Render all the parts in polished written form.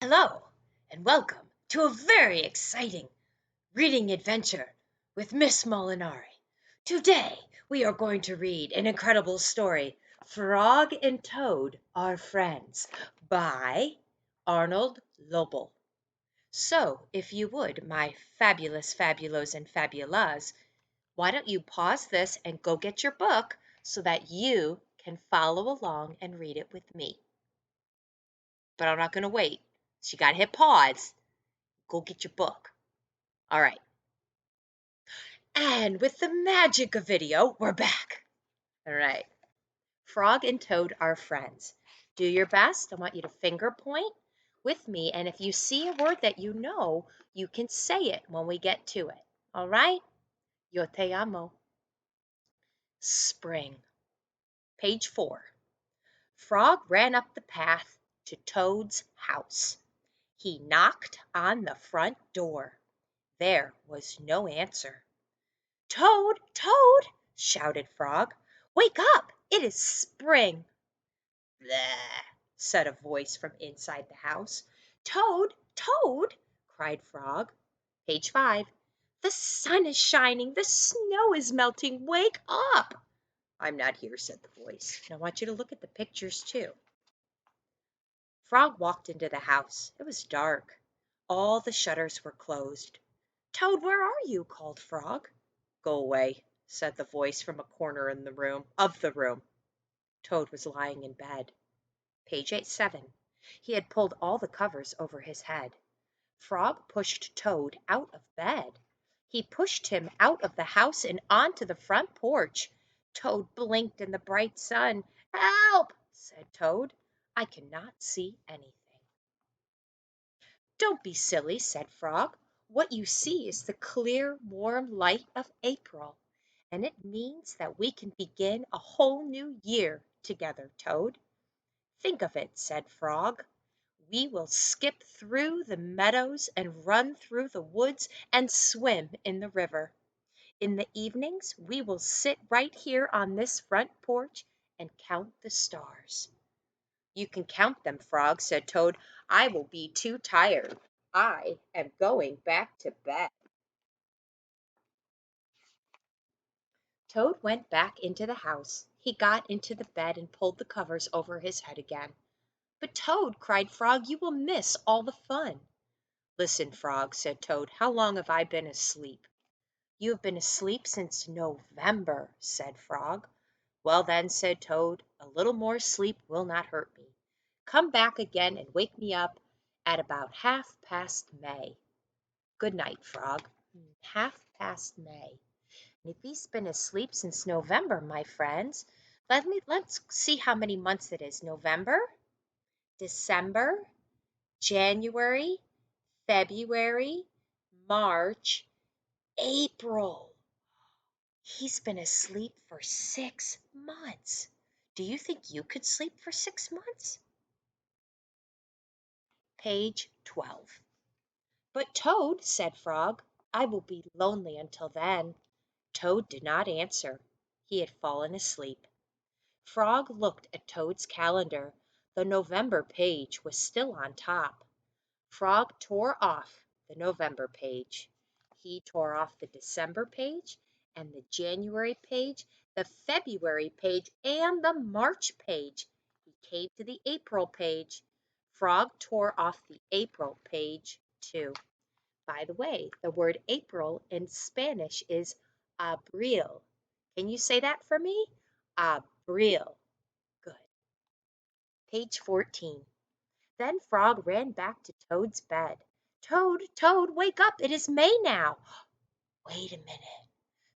Hello, and welcome to a very exciting reading adventure with Miss Molinari. Today, we are going to read an incredible story, Frog and Toad Are Friends, by Arnold Lobel. So, if you would, my fabulous fabulos and fabulas, why don't you pause this and go get your book so that you can follow along and read it with me. But I'm not going to wait. So you got to hit pause. Go get your book. All right. And with the magic of video, we're back. All right. Frog and Toad are friends. Do your best. I want you to finger point with me. And if you see a word that you know, you can say it when we get to it. All right? Yo te amo. Spring. Page 4. Frog ran up the path to Toad's house. He knocked on the front door. There was no answer. "Toad, Toad!" shouted Frog. "Wake up! It is spring!" "Bleh!" said a voice from inside the house. "Toad, Toad!" cried Frog. Page 5. "The sun is shining! The snow is melting! Wake up!" "I'm not here," said the voice. "And I want you to look at the pictures too." Frog walked into the house. It was dark. All the shutters were closed. "Toad, where are you?" called Frog. "Go away," said the voice from a corner in the room. Toad was lying in bed. Page 7. He had pulled all the covers over his head. Frog pushed Toad out of bed. He pushed him out of the house and onto the front porch. Toad blinked in the bright sun. "Help!" said Toad. "I cannot see anything." "Don't be silly," said Frog. "What you see is the clear, warm light of April, and it means that we can begin a whole new year together, Toad." "Think of it," said Frog. "We will skip through the meadows and run through the woods and swim in the river. In the evenings we will sit right here on this front porch and count the stars." "You can count them, Frog," said Toad. "I will be too tired. I am going back to bed." Toad went back into the house. He got into the bed and pulled the covers over his head again. "But Toad," cried Frog, "you will miss all the fun." "Listen, Frog," said Toad, "how long have I been asleep?" "You have been asleep since November," said Frog. "Well then," said Toad, "a little more sleep will not hurt me. Come back again and wake me up at about 1/2 past May." "Good night, Frog." 1/2 past May. And if he's been asleep since November, my friends, let's see how many months it is. November, December, January, February, March, April. He's been asleep for 6 months. Do you think you could sleep for 6 months? Page 12. "But Toad," said Frog, "I will be lonely until then." Toad did not answer. He had fallen asleep. Frog looked at Toad's calendar. The November page was still on top. Frog tore off the November page. He tore off the December page and the January page, the February page, and the March page. He came to the April page. Frog tore off the April page too. By the way, the word April in Spanish is abril. Can you say that for me? Abril. Good. Page 14. Then Frog ran back to Toad's bed. "Toad, Toad, wake up! It is May now." Wait a minute.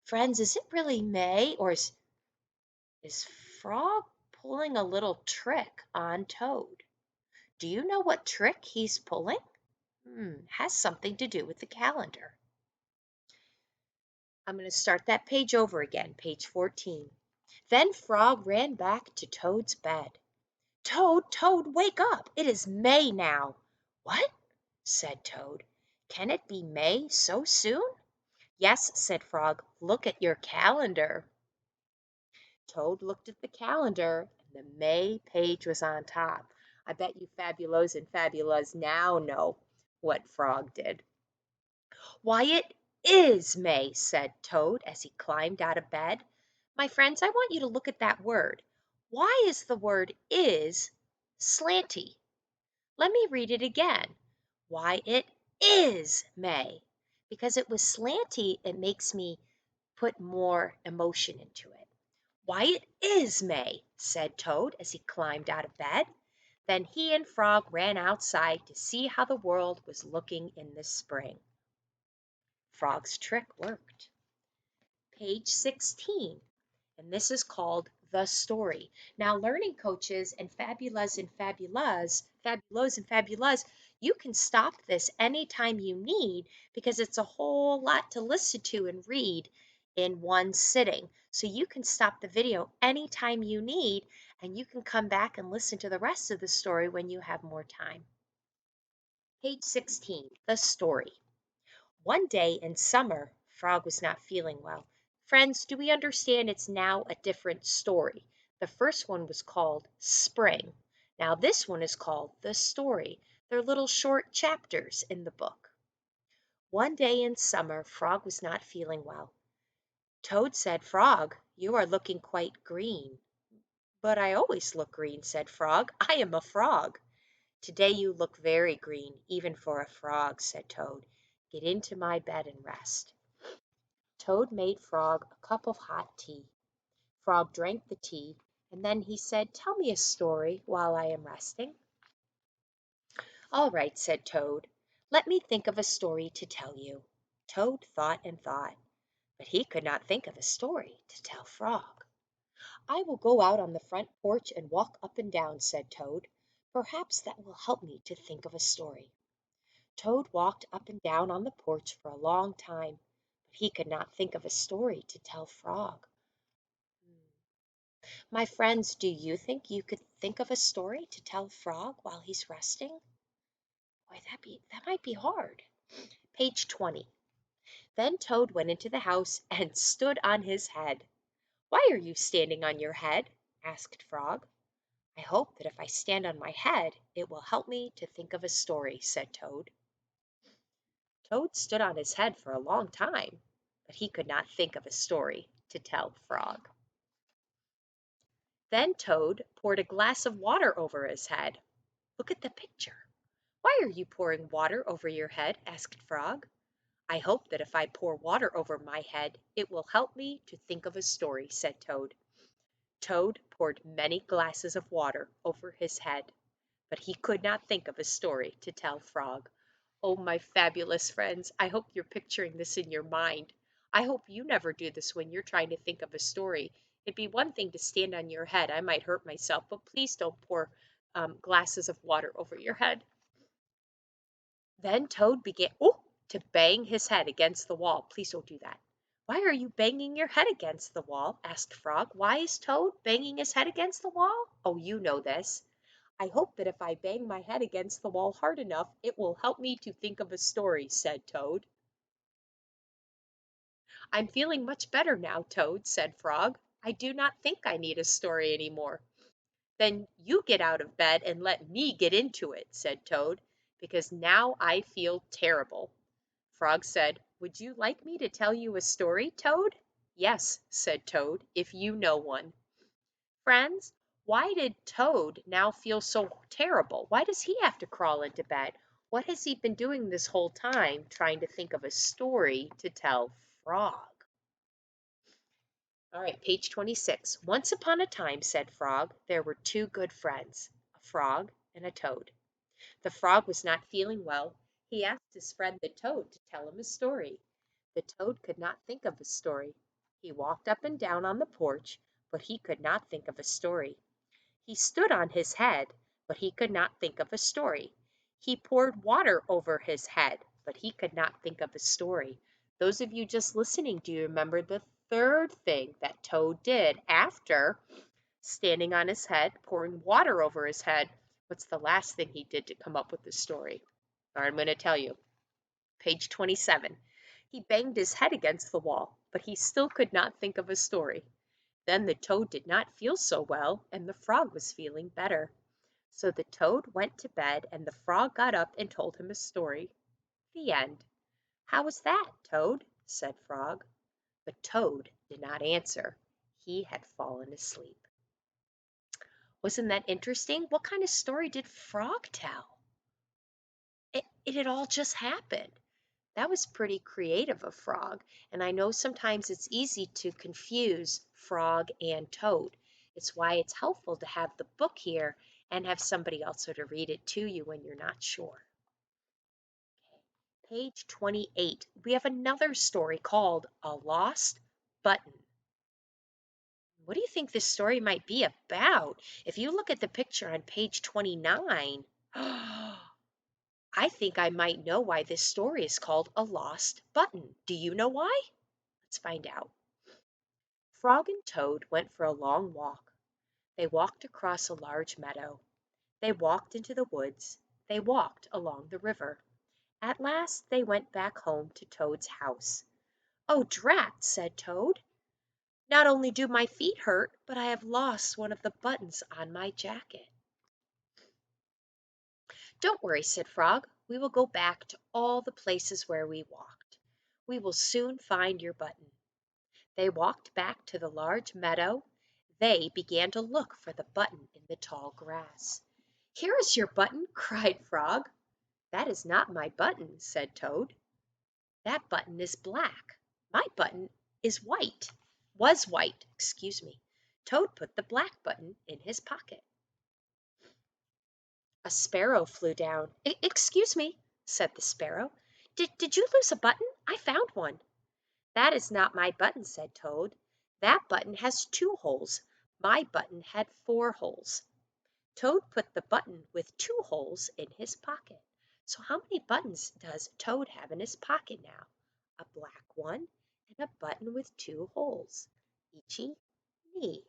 Friends, is it really May, or is Frog pulling a little trick on Toad? Do you know what trick he's pulling? Has something to do with the calendar. I'm going to start that page over again, page 14. Then Frog ran back to Toad's bed. "Toad, Toad, wake up! It is May now." "What?" said Toad. "Can it be May so soon?" "Yes," said Frog. "Look at your calendar." Toad looked at the calendar, and the May page was on top. I bet you fabulos and fabulas now know what Frog did. "Why, it is May," said Toad as he climbed out of bed. "My friends, I want you to look at that word. Why is the word is slanty? Let me read it again. Why, it is May. Because it was slanty, it makes me put more emotion into it. Why, it is May," said Toad as he climbed out of bed. Then he and Frog ran outside to see how the world was looking in the spring. Frog's trick worked. Page 16, and this is called The Story. Now, learning coaches and fabulos and fabulas, you can stop this anytime you need because it's a whole lot to listen to and read in one sitting. So you can stop the video anytime you need, and you can come back and listen to the rest of the story when you have more time. Page 16, The Story. One day in summer, Frog was not feeling well. Friends, do we understand it's now a different story? The first one was called Spring. Now this one is called The Story. They're little short chapters in the book. One day in summer, Frog was not feeling well. Toad said, "Frog, you are looking quite green." "But I always look green," said Frog. "I am a frog." "Today you look very green, even for a frog," said Toad. "Get into my bed and rest." Toad made Frog a cup of hot tea. Frog drank the tea, and then he said, "Tell me a story while I am resting." "All right," said Toad. "Let me think of a story to tell you." Toad thought and thought, but he could not think of a story to tell Frog. "I will go out on the front porch and walk up and down," said Toad. "Perhaps that will help me to think of a story." Toad walked up and down on the porch for a long time, but he could not think of a story to tell Frog. My friends, do you think you could think of a story to tell Frog while he's resting? Boy, that might be hard. Page 20. Then Toad went into the house and stood on his head. "Why are you standing on your head?" asked Frog. "I hope that if I stand on my head, it will help me to think of a story," said Toad. Toad stood on his head for a long time, but he could not think of a story to tell Frog. Then Toad poured a glass of water over his head. Look at the picture. "Why are you pouring water over your head?" asked Frog. "I hope that if I pour water over my head, it will help me to think of a story," said Toad. Toad poured many glasses of water over his head, but he could not think of a story to tell Frog. Oh, my fabulous friends, I hope you're picturing this in your mind. I hope you never do this when you're trying to think of a story. It'd be one thing to stand on your head. I might hurt myself, but please don't pour glasses of water over your head. Then Toad began to bang his head against the wall. Please don't do that. "Why are you banging your head against the wall?" asked Frog. "Why is Toad banging his head against the wall?" "Oh, you know this." "I hope that if I bang my head against the wall hard enough, it will help me to think of a story," said Toad. "I'm feeling much better now, Toad," said Frog. "I do not think I need a story any more." "Then you get out of bed and let me get into it," said Toad, "because now I feel terrible." Frog said, "Would you like me to tell you a story, Toad?" "Yes," said Toad, "if you know one." Friends, why did Toad now feel so terrible? Why does he have to crawl into bed? What has he been doing this whole time trying to think of a story to tell Frog? All right, page 26. "Once upon a time," said Frog, "there were two good friends, a frog and a toad. The frog was not feeling well. He asked his friend the toad to tell him a story. The toad could not think of a story. He walked up and down on the porch, but he could not think of a story. He stood on his head, but he could not think of a story. He poured water over his head, but he could not think of a story." Those of you just listening, do you remember the third thing that Toad did after standing on his head, pouring water over his head? What's the last thing he did to come up with the story? All right, I'm going to tell you. Page 27. He banged his head against the wall, but he still could not think of a story. Then the toad did not feel so well, and the frog was feeling better. So the toad went to bed, and the frog got up and told him a story. The end. "How was that, Toad?" said Frog. But Toad did not answer. He had fallen asleep. Wasn't that interesting? What kind of story did Frog tell? It had all just happened. That was pretty creative of Frog, and I know sometimes it's easy to confuse Frog and Toad. It's why it's helpful to have the book here and have somebody also to read it to you when you're not sure. Page 28, we have another story called A Lost Button. What do you think this story might be about? If you look at the picture on page 29, I think I might know why this story is called A Lost Button. Do you know why? Let's find out. Frog and Toad went for a long walk. They walked across a large meadow. They walked into the woods. They walked along the river. At last they went back home to Toad's house. "Oh, drat!" said Toad. "Not only do my feet hurt, but I have lost one of the buttons on my jacket." "Don't worry," said Frog. "We will go back to all the places where we walked. We will soon find your button." They walked back to the large meadow. They began to look for the button in the tall grass. "Here is your button," cried Frog. "That is not my button," said Toad. "That button is black. My button is white. Was white, excuse me." Toad put the black button in his pocket. A sparrow flew down. "Excuse me," said the sparrow. Did you lose a button? I found one." "That is not my button," said Toad. "That button has 2 holes. My button had 4 holes." Toad put the button with 2 holes in his pocket. So how many buttons does Toad have in his pocket now? A black one and a button with 2 holes. Ichi, ni.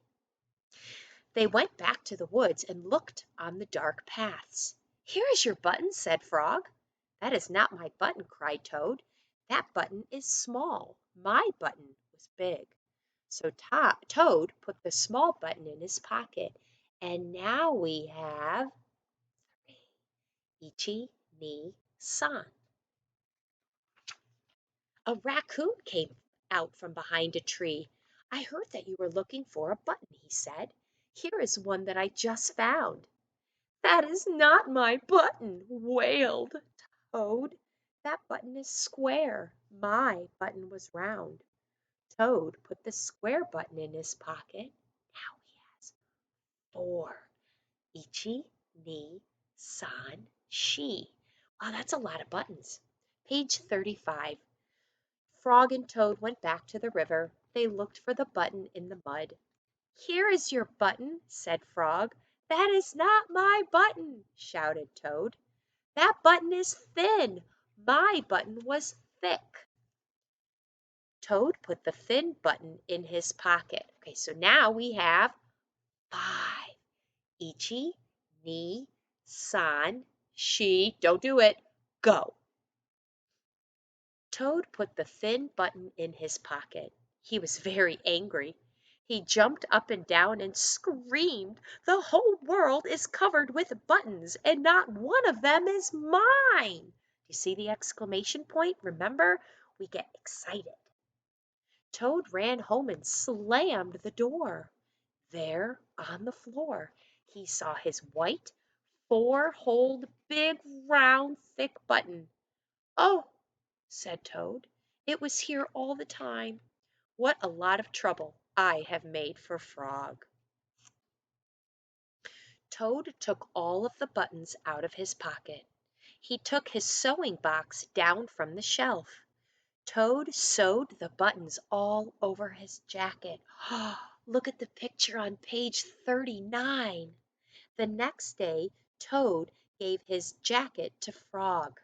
They went back to the woods and looked on the dark paths. "Here is your button," said Frog. "That is not my button," cried Toad. "That button is small. My button was big." So Toad put the small button in his pocket. And now we have Ichi, ni, san. A raccoon came out from behind a tree. "I heard that you were looking for a button," he said. "Here is one that I just found." "That is not my button," wailed Toad. "That button is square. My button was round." Toad put the square button in his pocket. Now he has 4. Ichi, ni, san, shi. Wow, that's a lot of buttons. Page 35. Frog and Toad went back to the river. They looked for the button in the mud. "Here is your button," said Frog. "That is not my button," shouted Toad. "That button is thin. My button was thick." Toad put the thin button in his pocket. Okay, so now we have 5. Ichi, ni, san, shi. Don't do it. Go. Toad put the thin button in his pocket. He was very angry. He jumped up and down and screamed, "The whole world is covered with buttons, and not one of them is mine." You see the exclamation point? Remember, we get excited. Toad ran home and slammed the door. There, on the floor, he saw his white, 4-holed, big, round, thick button. "Oh," said Toad, "it was here all the time. What a lot of trouble I have made for Frog." Toad took all of the buttons out of his pocket. He took his sewing box down from the shelf. Toad sewed the buttons all over his jacket. Look at the picture on page 39. The next day, Toad gave his jacket to Frog.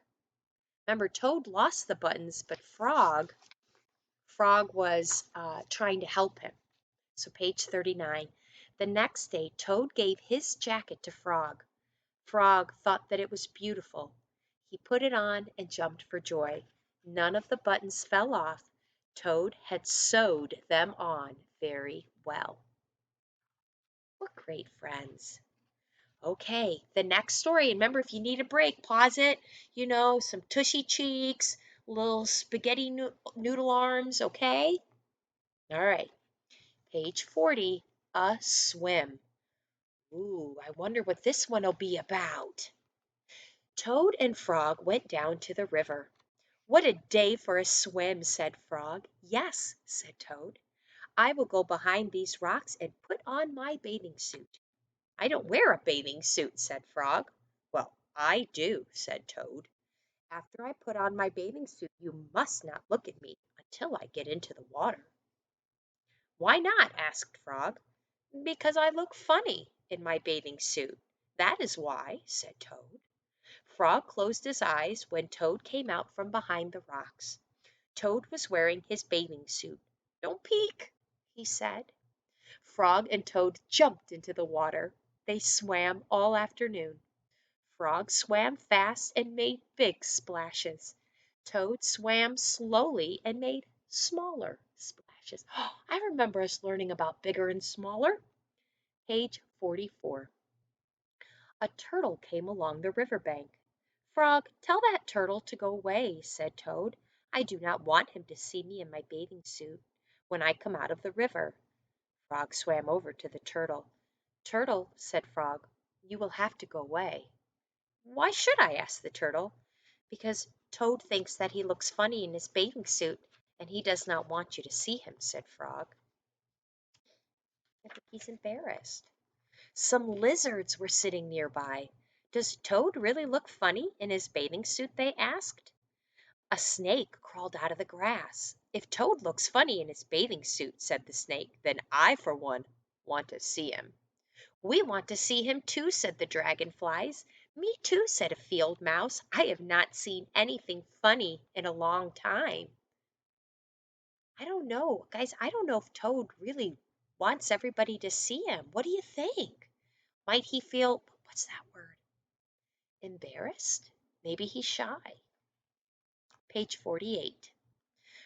Remember, Toad lost the buttons, but Frog was trying to help him. So page 39. The next day, Toad gave his jacket to Frog. Frog thought that it was beautiful. He put it on and jumped for joy. None of the buttons fell off. Toad had sewed them on very well. What great friends. Okay, the next story. Remember, if you need a break, pause it. Some tushy cheeks, little spaghetti noodle arms, okay? All right, page 40, a swim. Ooh, I wonder what this one will be about. Toad and Frog went down to the river. What a day for a swim, said Frog. Yes, said Toad. I will go behind these rocks and put on my bathing suit. I don't wear a bathing suit, said Frog. Well, I do, said Toad. After I put on my bathing suit, you must not look at me until I get into the water. Why not? Asked Frog. Because I look funny in my bathing suit. That is why, said Toad. Frog closed his eyes when Toad came out from behind the rocks. Toad was wearing his bathing suit. Don't peek, he said. Frog and Toad jumped into the water. They swam all afternoon. Frog swam fast and made big splashes. Toad swam slowly and made smaller splashes. I remember us learning about bigger and smaller. Page 44. A turtle came along the river bank. Frog, tell that turtle to go away, said Toad. I do not want him to see me in my bathing suit when I come out of the river. Frog swam over to the turtle. Turtle, said Frog, you will have to go away. Why should I? Asked the turtle. Because Toad thinks that he looks funny in his bathing suit, and he does not want you to see him, said Frog. I think he's embarrassed. Some lizards were sitting nearby. Does Toad really look funny in his bathing suit? They asked. A snake crawled out of the grass. If Toad looks funny in his bathing suit, said the snake, then I, for one, want to see him. We want to see him too, said the dragonflies. Me too, said a field mouse. I have not seen anything funny in a long time. I don't know, guys. I don't know if Toad really wants everybody to see him. What do you think? Might he feel, what's that word? Embarrassed? Maybe he's shy. Page 48.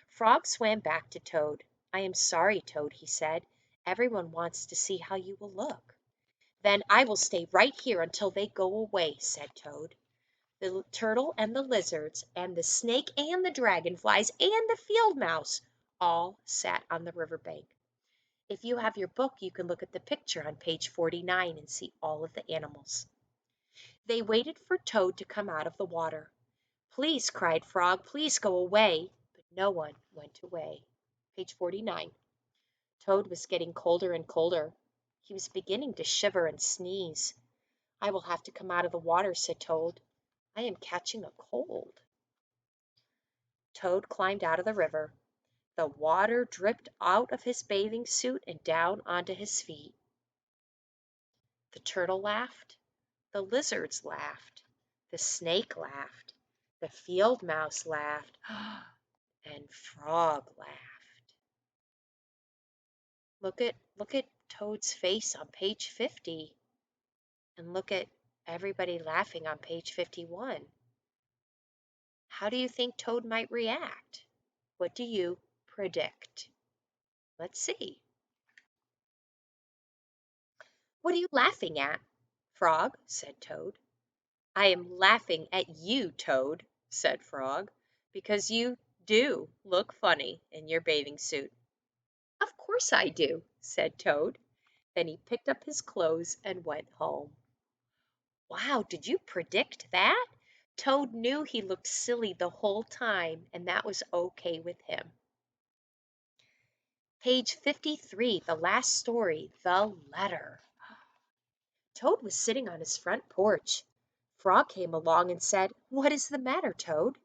Frog swam back to Toad. I am sorry, Toad, he said. Everyone wants to see how you will look. Then I will stay right here until they go away, said Toad. The turtle and the lizards and the snake and the dragonflies and the field mouse all sat on the river bank. If you have your book, you can look at the picture on page 49 and see all of the animals. They waited for Toad to come out of the water. Please, cried Frog, please go away. But no one went away. Page 49. Toad was getting colder and colder. He was beginning to shiver and sneeze. I will have to come out of the water, said Toad. I am catching a cold. Toad climbed out of the river. The water dripped out of his bathing suit and down onto his feet. The turtle laughed. The lizards laughed. The snake laughed. The field mouse laughed. And Frog laughed. Look at Toad's face on page 50. And look at everybody laughing on page 51. How do you think Toad might react? What do you predict? Let's see. What are you laughing at? Frog, said Toad. I am laughing at you, Toad, said Frog, because you do look funny in your bathing suit. Of course I do, said Toad. Then he picked up his clothes and went home. Wow, did you predict that? Toad knew he looked silly the whole time, and that was okay with him. Page 53, the last story, The Letter. Toad was sitting on his front porch. Frog came along and said, What is the matter, Toad?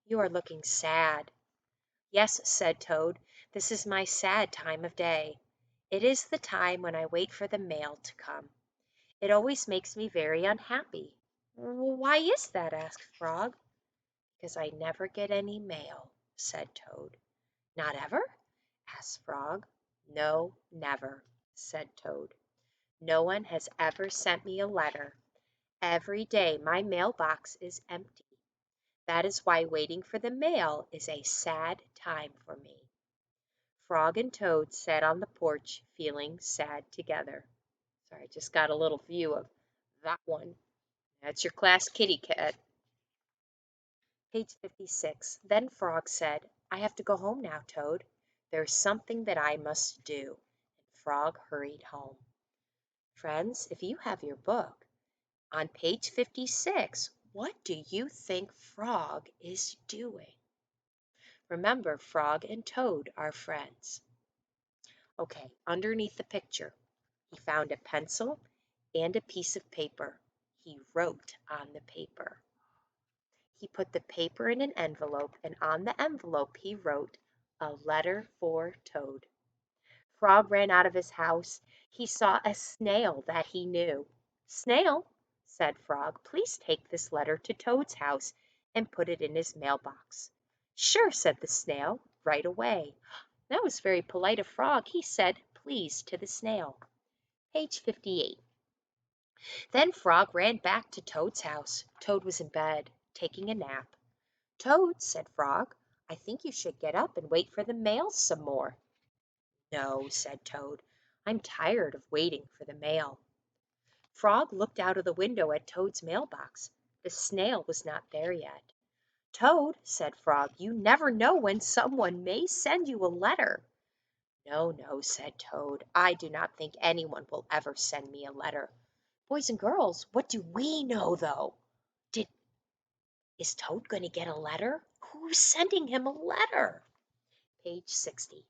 You are looking sad. Yes, said Toad, this is my sad time of day. It is the time when I wait for the mail to come. It always makes me very unhappy. Why is that? Asked Frog. Because I never get any mail, said Toad. Not ever? Asked Frog. No, never, said Toad. No one has ever sent me a letter. Every day my mailbox is empty. That is why waiting for the mail is a sad time for me. Frog and Toad sat on the porch feeling sad together. Sorry, I just got a little view of that one. That's your class kitty cat. Page 56. Then Frog said, I have to go home now, Toad. There's something that I must do. And Frog hurried home. Friends, if you have your book, on page 56, what do you think Frog is doing? Remember, Frog and Toad are friends. Okay, underneath the picture, he found a pencil and a piece of paper. He wrote on the paper. He put the paper in an envelope, and on the envelope he wrote, "A letter for Toad." Frog ran out of his house. He saw a snail that he knew. "Snail," said Frog, "please take this letter to Toad's house and put it in his mailbox." "Sure," said the snail, "right away." That was very polite of Frog. He said "please" to the snail. Page 58. Then Frog ran back to Toad's house. Toad was in bed, taking a nap. "Toad," said Frog, "I think you should get up and wait for the mail some more." "No," said Toad, "I'm tired of waiting for the mail." Frog looked out of the window at Toad's mailbox. The snail was not there yet. "Toad," said Frog, "you never know when someone may send you a letter." "No, no," said Toad, "I do not think anyone will ever send me a letter. Boys and girls, what do we know, though? Did Is Toad going to get a letter? Who's sending him a letter? Page 60.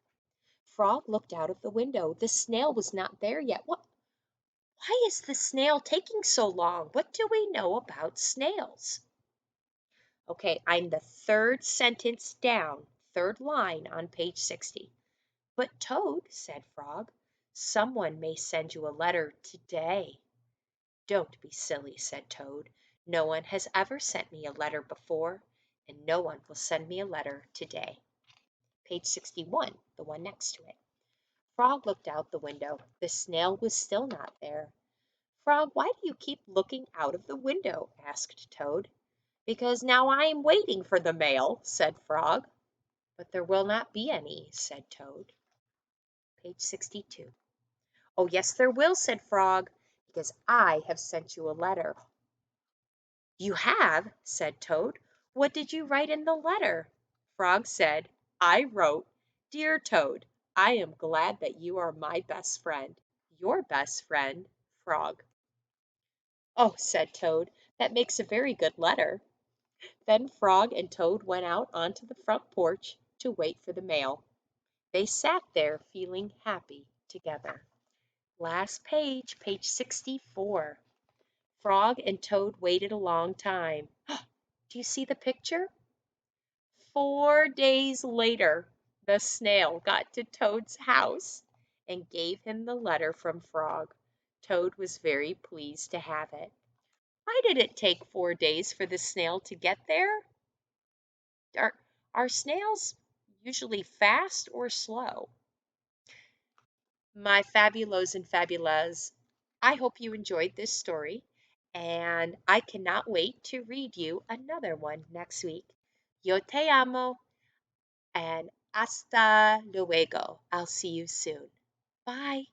Frog looked out of the window. The snail was not there yet. Why is the snail taking so long? What do we know about snails? Okay, I'm the third sentence down, third line on page 60. "But Toad," said Frog, "someone may send you a letter today." "Don't be silly," said Toad. "No one has ever sent me a letter before, and no one will send me a letter today." Page 61, the one next to it. Frog looked out the window. The snail was still not there. "Frog, why do you keep looking out of the window?" asked Toad. "Because now I am waiting for the mail," said Frog. "But there will not be any," said Toad. Page 62. "Oh, yes, there will," said Frog, "because I have sent you a letter." "You have?" said Toad. "What did you write in the letter?" Frog said, "I wrote, 'Dear Toad, I am glad that you are my best friend. Your best friend, Frog.'" "Oh," said Toad, "that makes a very good letter." Then Frog and Toad went out onto the front porch to wait for the mail. They sat there feeling happy together. Last page, page 64. Frog and Toad waited a long time. Do you see the picture? 4 days later, the snail got to Toad's house and gave him the letter from Frog. Toad was very pleased to have it. Why did it take 4 days for the snail to get there? Are snails usually fast or slow? My fabulos and fabulas, I hope you enjoyed this story, and I cannot wait to read you another one next week. Yo te amo, and hasta luego. I'll see you soon. Bye.